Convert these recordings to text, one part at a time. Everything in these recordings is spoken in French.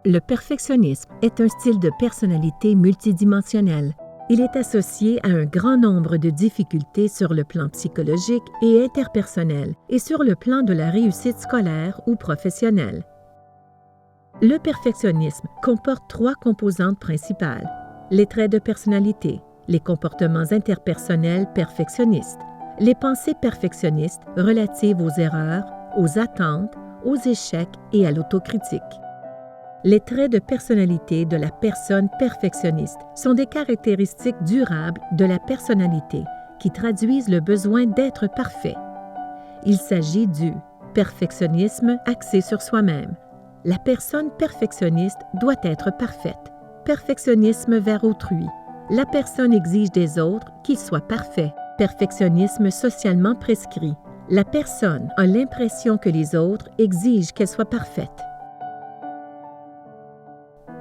Le perfectionnisme est un style de personnalité multidimensionnel. Il est associé à un grand nombre de difficultés sur le plan psychologique et interpersonnel et sur le plan de la réussite scolaire ou professionnelle. Le perfectionnisme comporte 3 composantes principales: les traits de personnalité, les comportements interpersonnels perfectionnistes, les pensées perfectionnistes relatives aux erreurs, aux attentes, aux échecs et à l'autocritique. Les traits de personnalité de la personne perfectionniste sont des caractéristiques durables de la personnalité qui traduisent le besoin d'être parfait. Il s'agit du perfectionnisme axé sur soi-même. La personne perfectionniste doit être parfaite. Perfectionnisme vers autrui. La personne exige des autres qu'ils soient parfaits. Perfectionnisme socialement prescrit. La personne a l'impression que les autres exigent qu'elle soit parfaite.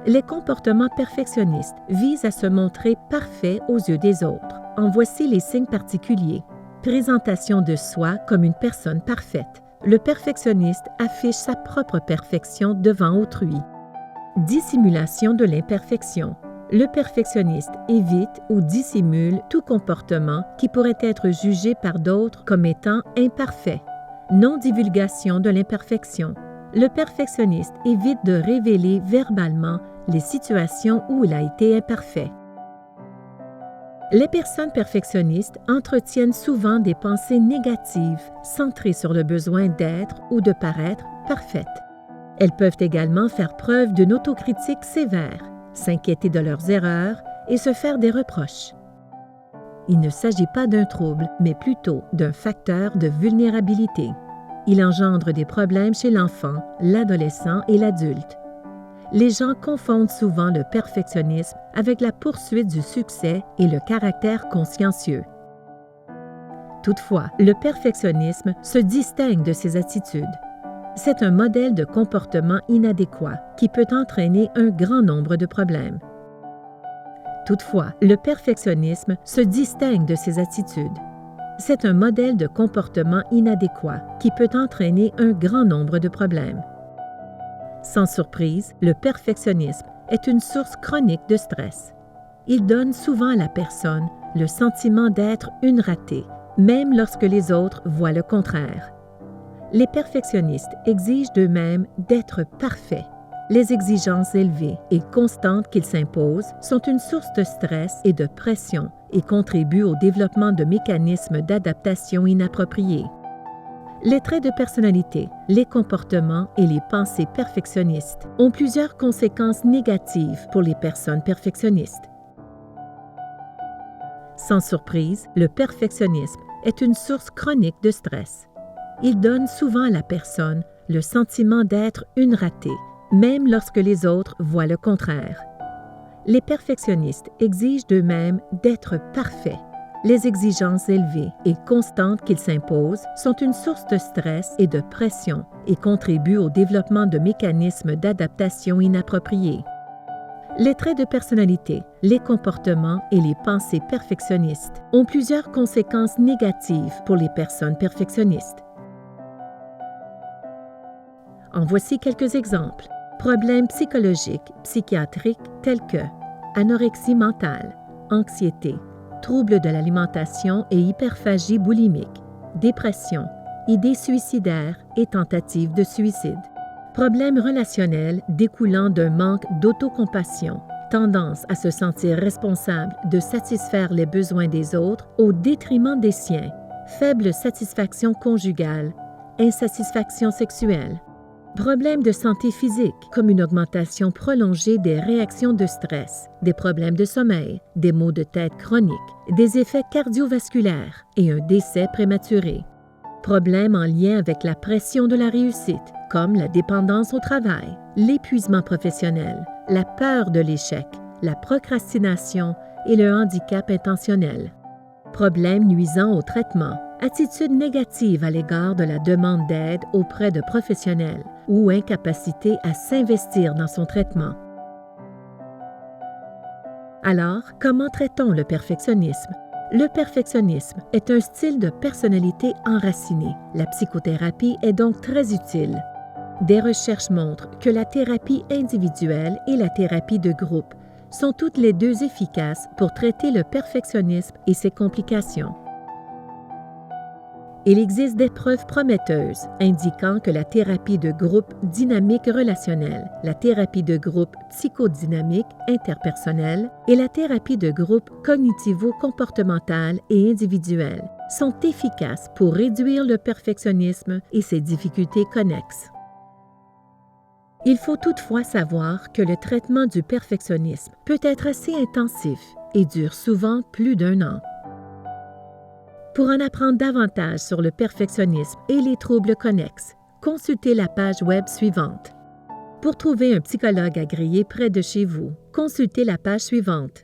Les comportements perfectionnistes visent à se montrer parfait aux yeux des autres. En voici les signes particuliers. Présentation de soi comme une personne parfaite. Le perfectionniste affiche sa propre perfection devant autrui. Dissimulation de l'imperfection. Le perfectionniste évite ou dissimule tout comportement qui pourrait être jugé par d'autres comme étant imparfait. Non-divulgation de l'imperfection. Le perfectionniste évite de révéler verbalement les situations où il a été imparfait. Les personnes perfectionnistes entretiennent souvent des pensées négatives centrées sur le besoin d'être ou de paraître parfaites. Elles peuvent également faire preuve d'une autocritique sévère, s'inquiéter de leurs erreurs et se faire des reproches. Il ne s'agit pas d'un trouble, mais plutôt d'un facteur de vulnérabilité. Il engendre des problèmes chez l'enfant, l'adolescent et l'adulte. Les gens confondent souvent le perfectionnisme avec la poursuite du succès et le caractère consciencieux. Toutefois, le perfectionnisme se distingue de ces attitudes. C'est un modèle de comportement inadéquat qui peut entraîner un grand nombre de problèmes. Toutefois, le perfectionnisme se distingue de ces attitudes. C'est un modèle de comportement inadéquat qui peut entraîner un grand nombre de problèmes. Sans surprise, le perfectionnisme est une source chronique de stress. Il donne souvent à la personne le sentiment d'être une ratée, même lorsque les autres voient le contraire. Les perfectionnistes exigent d'eux-mêmes d'être parfaits. Les exigences élevées et constantes qu'ils s'imposent sont une source de stress et de pression et contribuent au développement de mécanismes d'adaptation inappropriés. Les traits de personnalité, les comportements et les pensées perfectionnistes ont plusieurs conséquences négatives pour les personnes perfectionnistes. Sans surprise, le perfectionnisme est une source chronique de stress. Il donne souvent à la personne le sentiment d'être une ratée, même lorsque les autres voient le contraire. Les perfectionnistes exigent d'eux-mêmes d'être parfaits. Les exigences élevées et constantes qu'ils s'imposent sont une source de stress et de pression et contribuent au développement de mécanismes d'adaptation inappropriés. Les traits de personnalité, les comportements et les pensées perfectionnistes ont plusieurs conséquences négatives pour les personnes perfectionnistes. En voici quelques exemples. Problèmes psychologiques, psychiatriques tels que anorexie mentale, anxiété, troubles de l'alimentation et hyperphagie boulimique, dépression, idées suicidaires et tentatives de suicide. Problèmes relationnels découlant d'un manque d'autocompassion, tendance à se sentir responsable de satisfaire les besoins des autres au détriment des siens, faible satisfaction conjugale, insatisfaction sexuelle. Problèmes de santé physique, comme une augmentation prolongée des réactions de stress, des problèmes de sommeil, des maux de tête chroniques, des effets cardiovasculaires et un décès prématuré. Problèmes en lien avec la pression de la réussite, comme la dépendance au travail, l'épuisement professionnel, la peur de l'échec, la procrastination et le handicap intentionnel. Problèmes nuisant au traitement, attitude négative à l'égard de la demande d'aide auprès de professionnels ou incapacité à s'investir dans son traitement. Alors, comment traitons le perfectionnisme? Le perfectionnisme est un style de personnalité enraciné. La psychothérapie est donc très utile. Des recherches montrent que la thérapie individuelle et la thérapie de groupe sont toutes les deux efficaces pour traiter le perfectionnisme et ses complications. Il existe des preuves prometteuses indiquant que la thérapie de groupe dynamique relationnelle, la thérapie de groupe psychodynamique interpersonnelle et la thérapie de groupe cognitivo-comportementale et individuelle sont efficaces pour réduire le perfectionnisme et ses difficultés connexes. Il faut toutefois savoir que le traitement du perfectionnisme peut être assez intensif et dure souvent plus d'1 an. Pour en apprendre davantage sur le perfectionnisme et les troubles connexes, consultez la page web suivante. Pour trouver un psychologue agréé près de chez vous, consultez la page suivante.